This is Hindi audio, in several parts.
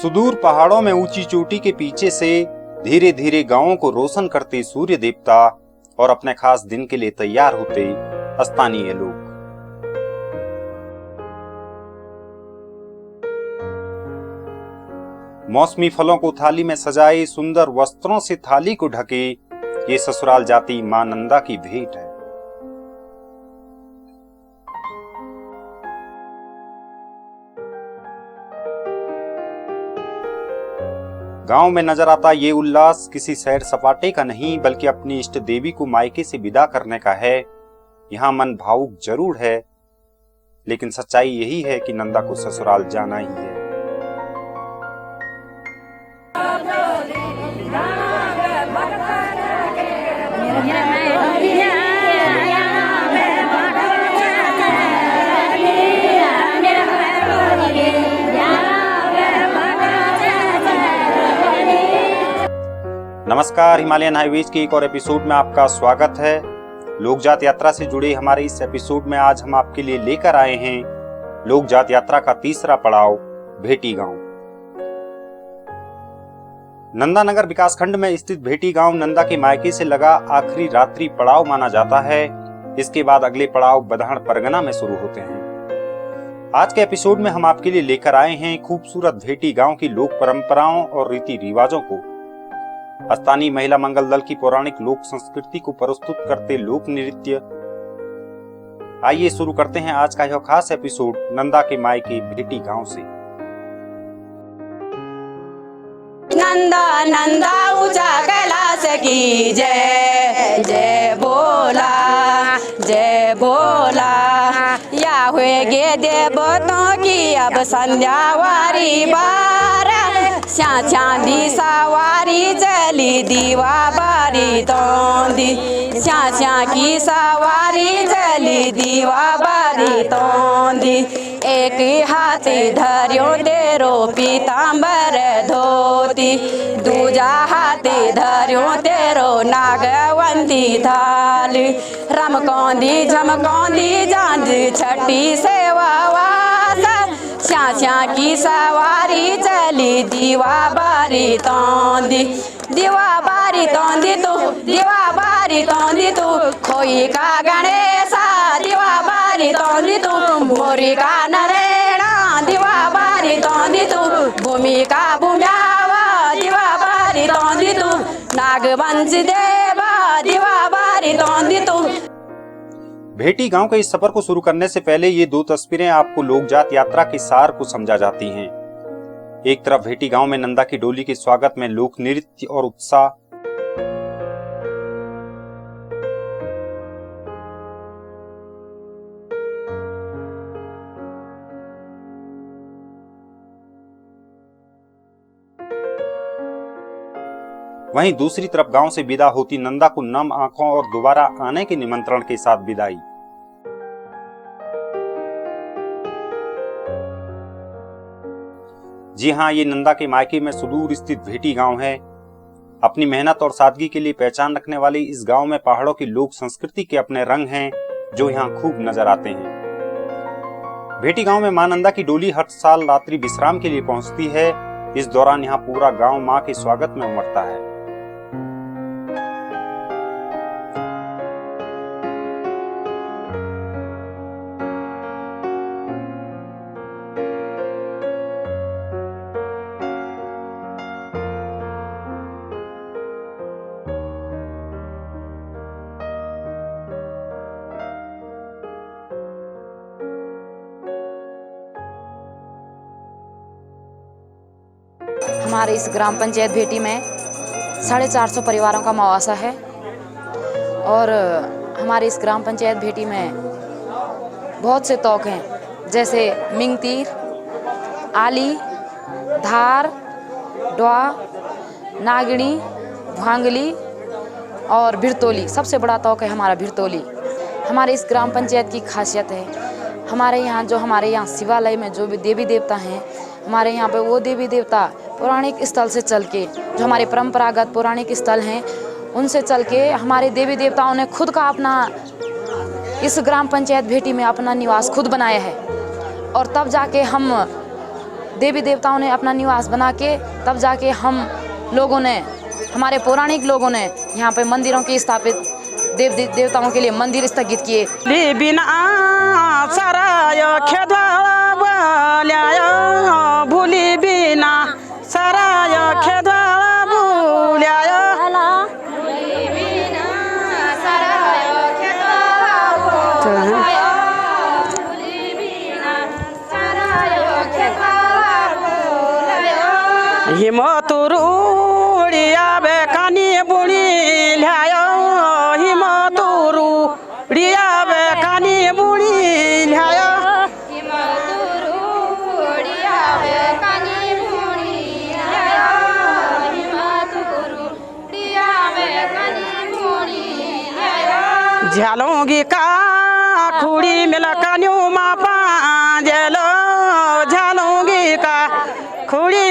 सुदूर पहाड़ों में ऊंची चोटी के पीछे से धीरे धीरे गांवों को रोशन करते सूर्य देवता और अपने खास दिन के लिए तैयार होते स्थानीय लोग। मौसमी फलों को थाली में सजाए सुंदर वस्त्रों से थाली को ढके ये ससुराल जाती मां नंदा की भेंट है। गांव में नजर आता ये उल्लास किसी सैर सपाटे का नहीं बल्कि अपनी इष्ट देवी को मायके से विदा करने का है। यहाँ मन भावुक जरूर है, लेकिन सच्चाई यही है कि नंदा को ससुराल जाना ही है। नमस्कार, हिमालयन हाईवेज के एक और एपिसोड में आपका स्वागत है। लोकजात यात्रा से जुड़े हमारे इस एपिसोड में आज हम आपके लिए लेकर आए हैं लोकजात यात्रा का तीसरा पड़ाव भेटी गांव। नंदानगर विकासखंड में स्थित भेटी गांव नंदा के मायके से लगा आखिरी रात्रि पड़ाव माना जाता है। इसके बाद अगले पड़ाव बधाड़ परगना में शुरू होते हैं। आज के एपिसोड में हम आपके लिए लेकर आए हैं खूबसूरत भेटी गांव की लोक परंपराओं और रीति रिवाजों को, स्थानीय महिला मंगल दल की पौराणिक लोक संस्कृति को प्रस्तुत करते लोक नृत्य। आइए शुरू करते हैं आज का यह खास एपिसोड नंदा के मायके भेटी गांव से। नंदा नंदा ऊंचा कैलाश की जय जय बोला जय बोला। या हुए गे देवतों की अब संध्या वारी बार, चांदी सवारी चली दीवा बारी तोंदी, स्या की सवारी चली दीवा बारी तोंदी। एक हाथी धरियो तेरो पीतांबर धोती, दूजा हाथी धरियो तेरो नागवंती थाली। रमकौंदी झमकौंदी जांद छठी सेवा वासा, स्या की सवारी चली दीवा बारी तोंदी, दीवा बारी तोंदी तू, दीवा बारी तोंदी तू। खोई का गणेशा दीवा बारी तोंदी तू, मोरी का नरेणा दीवा बारी तोंदी तू, भूमि का भूम्यावा दीवा बारी तोंदी तू, नागवंश देवा दीवा बारी तोंदी तू। भेटी गांव के इस सफर को शुरू करने से पहले ये दो तस्वीरें आपको लोकजात यात्रा के सार को समझा जाती हैं। एक तरफ भेटी गांव में नंदा की डोली के स्वागत में लोक नृत्य और उत्साह, वहीं दूसरी तरफ गांव से विदा होती नंदा को नम आंखों और दोबारा आने के निमंत्रण के साथ विदाई। जी हां, ये नंदा के मायके में सुदूर स्थित भेटी गांव है। अपनी मेहनत और सादगी के लिए पहचान रखने वाली इस गांव में पहाड़ों की लोक संस्कृति के अपने रंग हैं जो यहाँ खूब नजर आते हैं। भेटी गांव में मां नंदा की डोली हर साल रात्रि विश्राम के लिए पहुंचती है। इस दौरान यहाँ पूरा गांव मां के स्वागत में उमड़ता है। हमारे इस ग्राम पंचायत भेटी में 450 परिवारों का मवासा है और हमारे इस ग्राम पंचायत भेटी में बहुत से तौक हैं, जैसे मिंगतीर, आली, धार, डवा, नागणी, भांगली और भिरतोली। सबसे बड़ा तौक है हमारा भिरतोली। हमारे इस ग्राम पंचायत की खासियत है, हमारे यहाँ शिवालय में जो भी देवी देवता हैं, हमारे यहाँ पे वो देवी देवता पौराणिक स्थल से चल के, जो हमारे परंपरागत पौराणिक स्थल हैं उनसे चल के हमारे देवी देवताओं ने खुद का अपना इस ग्राम पंचायत भेटी में अपना निवास खुद बनाया है। और तब जाके हम देवी देवताओं ने अपना निवास बना के तब जाके हम लोगों ने, हमारे पौराणिक लोगों ने यहाँ पे मंदिरों की स्थापित, देव देवताओं के लिए मंदिर स्थगित किए। भूली बिना सराय खेदवा भूल्याया, हिमतुरु उड़िया बेकानी बुड़ी ल्यायो, हिमतुरु उड़िया बेकानी बुड़ी ल्यायो, झालोंगी का खुड़ी मिला कन्यू मापा जलो, झालोंगी का खुड़ी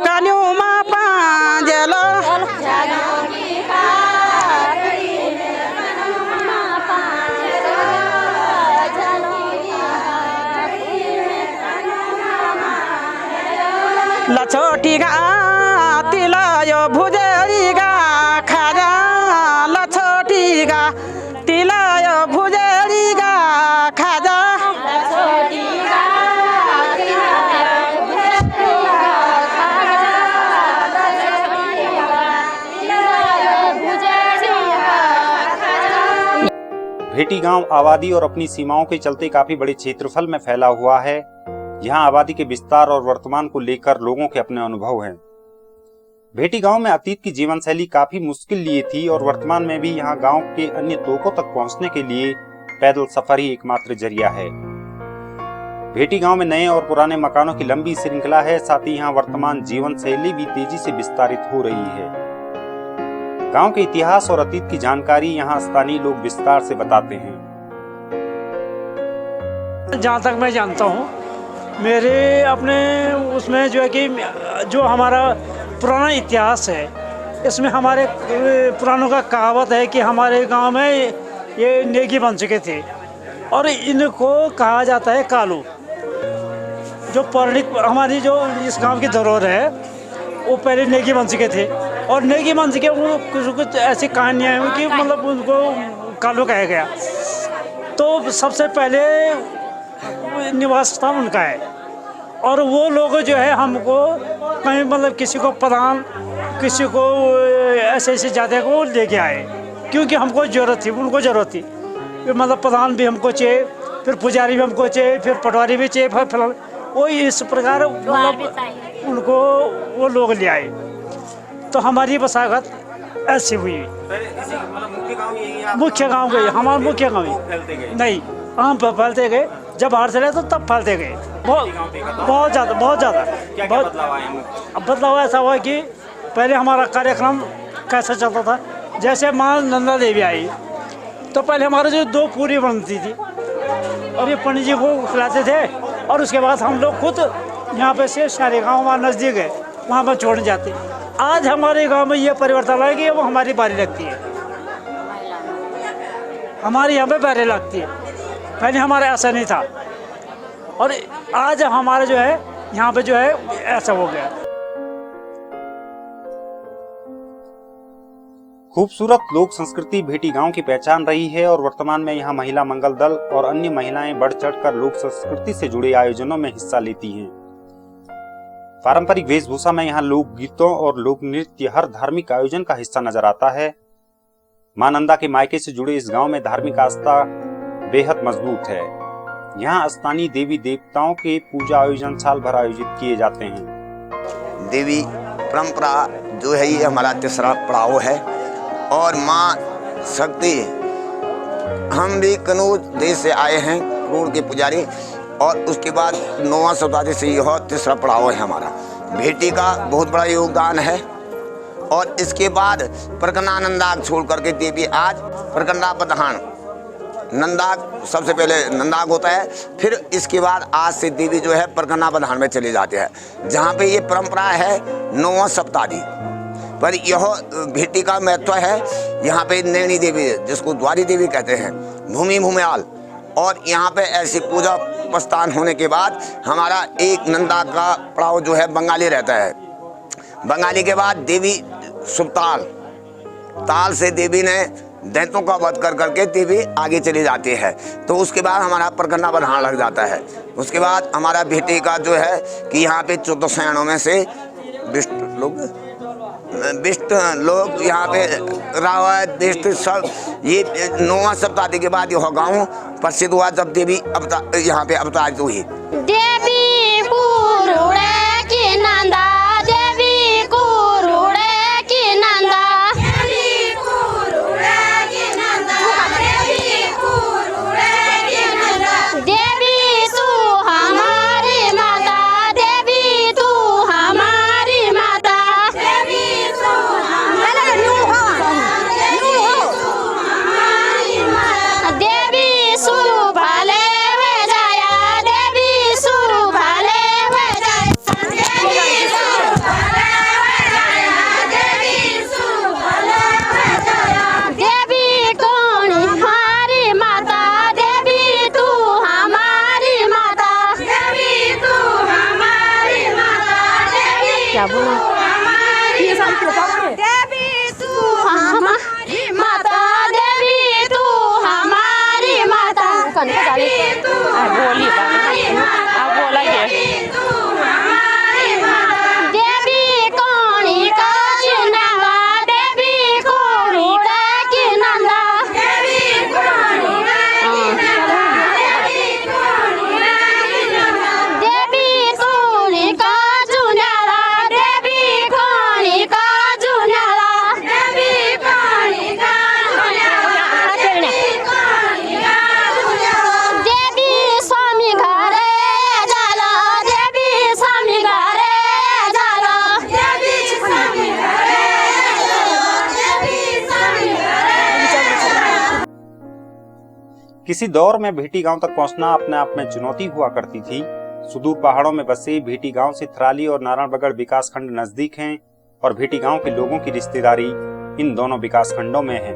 कन्यू मापा जलो, लछोटी का तिलायो भुजरी का खाजा, लछोटी का तिलायो भुजरी का खाजा, भेटी गांव आबादी और अपनी सीमाओं के चलते काफी बड़े क्षेत्रफल में फैला हुआ है। यहाँ आबादी के विस्तार और वर्तमान को लेकर लोगों के अपने अनुभव हैं। भेटी गांव में अतीत की जीवन शैली काफी मुश्किल लिए थी और वर्तमान में भी यहाँ गांव के अन्य तोकों तक पहुंचने के लिए पैदल सफर ही एकमात्र जरिया है। भेटी गांव में नए और पुराने मकानों की लंबी श्रृंखला है। साथ ही यहाँ वर्तमान जीवन शैली भी तेजी से विस्तारित हो रही है। गांव के इतिहास और अतीत की जानकारी यहाँ स्थानीय लोग विस्तार से बताते हैं। जहाँ तक मैं जानता हूँ, मेरे अपने उसमें जो है कि जो हमारा पुराना इतिहास है, इसमें हमारे पुरानों का कहावत है कि हमारे गांव में ये नेगी बन चुके थे और इनको कहा जाता है कालू। जो पौराणिक हमारी जो इस गांव की धरोहर है, वो पहले नेगी बन चुके थे और नेगी बन चुके वो कुछ ऐसी कहानियाँ हैं कि मतलब उनको कालू कहा गया। तो सबसे पहले निवास स्थान उनका है और वो लोग जो है हमको कहीं मतलब किसी को प्रधान, किसी को ऐसे ऐसे जाते को लेके आए, क्योंकि हमको ज़रूरत थी, उनको ज़रूरत थी। फिर मतलब प्रधान भी हमको चाहिए, फिर पुजारी भी हमको चाहिए, फिर पटवारी भी चाहिए, फिर वो इस प्रकार मतलब उनको वो लोग ले आए। तो हमारी बसागत ऐसी हुई। मुख्य गांव गए, हमारा मुख्य गांव ही नहीं, हम फैलते गए। जब बाहर चले तो तब फैलते गए, बहुत ज़्यादा। अब बदलाव ऐसा हुआ कि पहले हमारा कार्यक्रम कैसा चलता था, जैसे माँ नंदा देवी आई तो पहले हमारे जो 2 पूरी बनती थी और ये पंडित जी को खिलाते थे और उसके बाद हम लोग खुद यहाँ पे से सारे गाँव हमारे नज़दीक है, वहाँ पर छोड़ने जाते। आज हमारे गांव में ये परिवर्तन आया कि वो हमारी बारी लगती है, हमारे यहाँ पे बारी लगती है। पहले हमारा ऐसा नहीं था और आज हमारा जो है यहाँ पे जो है ऐसा हो गया। खूबसूरत लोक संस्कृति भेटी गांव की पहचान रही है और वर्तमान में यहाँ महिला मंगल दल और अन्य महिलाएं बढ़ चढ़कर लोक संस्कृति से जुड़े आयोजनों में हिस्सा लेती हैं। पारंपरिक वेशभूषा में यहाँ लोक गीतों और लोक नृत्य हर धार्मिक आयोजन का हिस्सा नजर आता है। मां नंदा के मायके से जुड़े इस गांव में धार्मिक आस्था बेहद मजबूत है। यहाँ स्थानीय देवी देवताओं के पूजा आयोजन साल भर आयोजित किए जाते हैं। देवी परंपरा जो है ये हमारा तीसरा पड़ाव है और माँ शक्ति, हम भी कनौज देश से आए हैं, करोड़ के पुजारी, और उसके बाद 9वां शताब्दी से यह तीसरा पड़ाव है हमारा। भेटी का बहुत बड़ा योगदान है और इसके बाद परगना नंदाग छोड़ करके देवी आज परगना बधान, नंदाग सबसे पहले नंदाग होता है, फिर इसके बाद आज से देवी जो है परगना बधान में चले जाते हैं, जहाँ पे ये परंपरा है 9वां शताब्दी पर। यह भेटी का महत्व है। यहाँ पे नैनी देवी जिसको द्वारी देवी कहते हैं, भूमि भूमियाल और यहाँ पे ऐसी पूजा प्रस्थान होने के बाद हमारा एक नंदा का पड़ाव जो है बंगाली रहता है। बंगाली के बाद देवी सुबताल ताल से देवी ने दैत्यों का वध कर करके देवी आगे चली जाती है। तो उसके बाद हमारा परगना बधान लग जाता है। उसके बाद हमारा भेटी का जो है कि यहाँ पे 14 सैनों में से विष्ट लोग यहाँ पे रावत विष्ट सब ये 9वां शताब्दी के बाद यह गाँव प्रसिद्ध हुआ जब देवी यहाँ पे अवतारित हुई। देवी कुरुड़े की नंदा, देवी कुरुड़े की नंदा, देवी कुरुड़े की नंदा, देवी कुरुड़े की नंदा, देवी तू हमारी माता, देवी तू हमारी माता, देवी तू हमारी माता, देवी सुभाले वे जाया, देवी सुभाले वे जाया, देवी सुभाले वे जाया, देवी सुभाले वे जाया, देवी कौन हमारी माता, देवी तू हमारी माता, देवी तू हमारी माता, देवी क्या बोला ये सारी देवी तू हमारी माता, देवी तू हमारी माता, देवी तू बोली बोला ये देवी कौनी का चुनावा, देवी कौनी का की नंदा, देवी कौनी देवी कौनी का चुनावा, देवी कौनी का चुनावा, देवी कौनी का देवी स्वामी घरे जाला, देवी स्वामी घरे जाला, देवी स्वामी घरे जाला, देवी स्वामी घरे। किसी दौर में भेटी गांव तक पहुंचना अपने आप में चुनौती हुआ करती थी। सुदूर पहाड़ों में बसे भेटी गांव से थराली और नारायणबगड़ विकास खंड नजदीक हैं और भेटी गांव के लोगों की रिश्तेदारी इन दोनों विकास खंडों में है।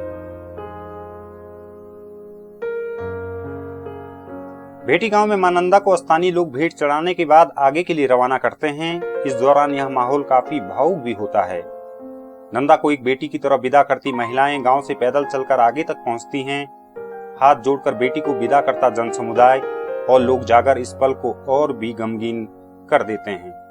भेटी गांव में मां नंदा को स्थानीय लोग भेंट चढ़ाने के बाद आगे के लिए रवाना करते हैं। इस दौरान यह माहौल काफी भावुक भी होता है। नंदा को एक बेटी की तरफ विदा करती महिलाएं गांव से पैदल चलकर आगे तक पहुंचती हैं। हाथ जोड़कर बेटी को विदा करता जन समुदाय और लोग जाकर इस पल को और भी गमगीन कर देते हैं।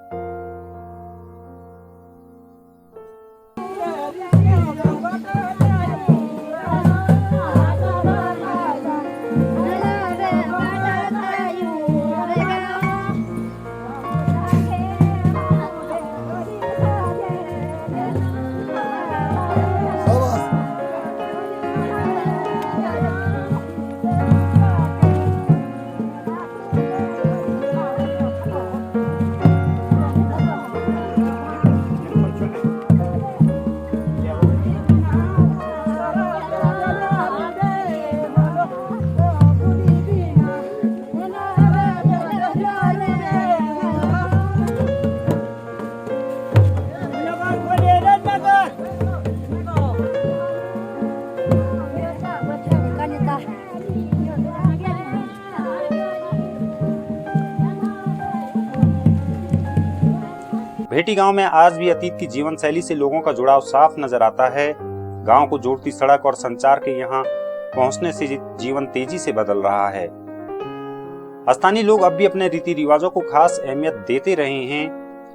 भेटी गांव में आज भी अतीत की जीवन शैली से लोगों का जुड़ाव साफ नजर आता है। गांव को जोड़ती सड़क और संचार के यहां पहुंचने से जीवन तेजी से बदल रहा है। स्थानीय लोग अब भी अपने रीति रिवाजों को खास अहमियत देते रहे हैं।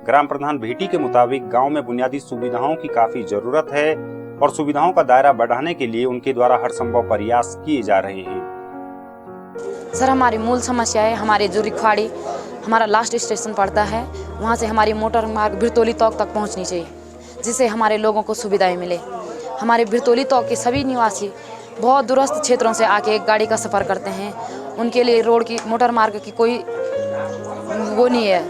ग्राम प्रधान भेटी के मुताबिक गांव में बुनियादी सुविधाओं की काफी जरूरत है और सुविधाओं का दायरा बढ़ाने के लिए उनके द्वारा हर संभव प्रयास किए जा रहे हैं। सर, हमारी मूल समस्या है हमारे जो रिखवाड़ी हमारा लास्ट स्टेशन पड़ता है, वहाँ से हमारी मोटर मार्ग भिरतोली तौक तक पहुँचनी चाहिए, जिससे हमारे लोगों को सुविधाएं मिले। हमारे भिरतोली तौक के सभी निवासी बहुत दूरस्थ क्षेत्रों से आके एक गाड़ी का सफ़र करते हैं। उनके लिए रोड की मोटर मार्ग की कोई वो नहीं है।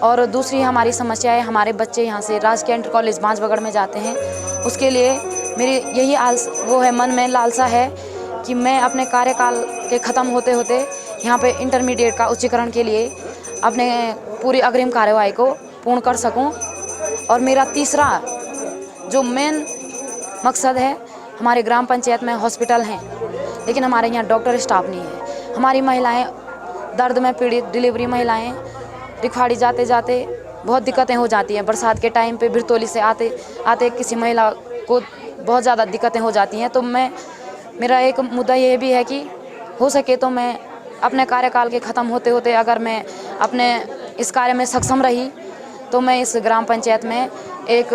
और दूसरी हमारी समस्या है, हमारे बच्चे यहाँ से राजकीय इंटर कॉलेज बांसबगड़ में जाते हैं। उसके लिए मेरी यही मन में लालसा है कि मैं अपने कार्यकाल के ख़त्म होते होते यहाँ पे इंटरमीडिएट का उच्चीकरण के लिए अपने पूरी अग्रिम कार्यवाही को पूर्ण कर सकूं। और मेरा तीसरा जो मेन मकसद है, हमारे ग्राम पंचायत में हॉस्पिटल हैं, लेकिन हमारे यहाँ डॉक्टर स्टाफ नहीं है। हमारी महिलाएं दर्द में पीड़ित डिलीवरी महिलाएं रिखवाड़ी जाते जाते बहुत दिक्कतें हो जाती हैं। बरसात के टाइम पे बिरतौली से आते आते किसी महिला को बहुत ज़्यादा दिक्कतें हो जाती हैं। तो मेरा एक मुद्दा ये भी है कि हो सके तो मैं अपने कार्यकाल के ख़त्म होते होते अगर मैं अपने इस कार्य में सक्षम रही तो मैं इस ग्राम पंचायत में एक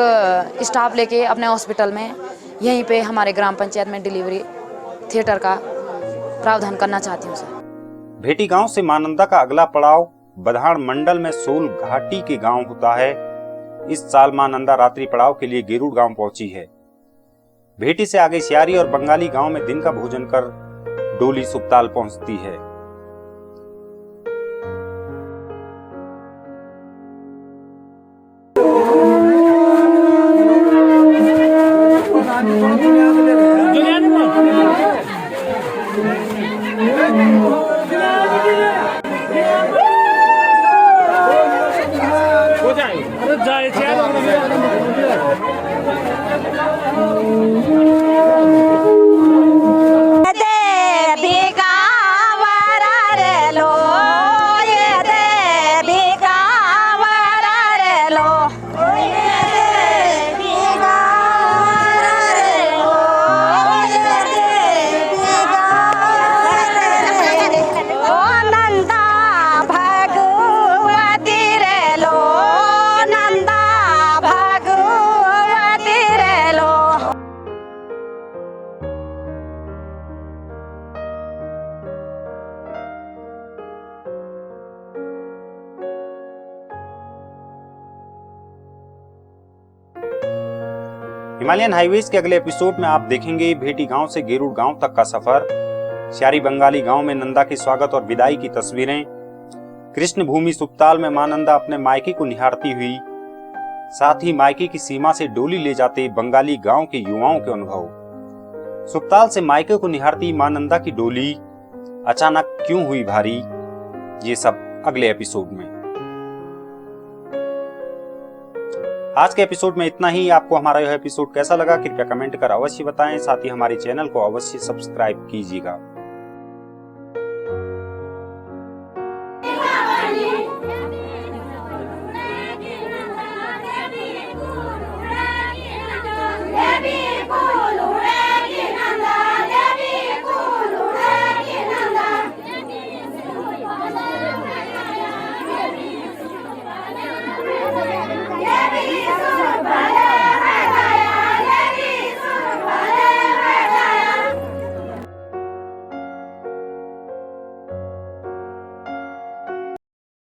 स्टाफ लेके अपने हॉस्पिटल में यहीं पे हमारे ग्राम पंचायत में डिलीवरी थिएटर का प्रावधान करना चाहती हूँ सर। भेटी गांव से मां नंदा का अगला पड़ाव बधाड़ मंडल में सोल घाटी के गांव होता है। इस साल मां नंदा रात्रि पड़ाव के लिए गेरुड़ गांव पहुंची है। भेटी से आगे सियारी और बंगाली गांव में दिन का भोजन कर डोली सुपताल पहुंचती है। हिमालयन हाईवेज के अगले एपिसोड में आप देखेंगे भेटी गांव से गेरुड़ गांव तक का सफर, सियारी बंगाली गांव में नंदा के स्वागत और विदाई की तस्वीरें, कृष्ण भूमि सुपताल में मां नंदा अपने मायके को निहारती हुई, साथ ही मायके की सीमा से डोली ले जाते बंगाली गांव के युवाओं के अनुभव। सुपताल से मायके को निहारती मां नंदा की डोली अचानक क्यों हुई भारी, ये सब अगले एपिसोड में। आज के एपिसोड में इतना ही। आपको हमारा यह एपिसोड कैसा लगा कृपया कमेंट कर अवश्य बताएं। साथ ही हमारे चैनल को अवश्य सब्सक्राइब कीजिएगा।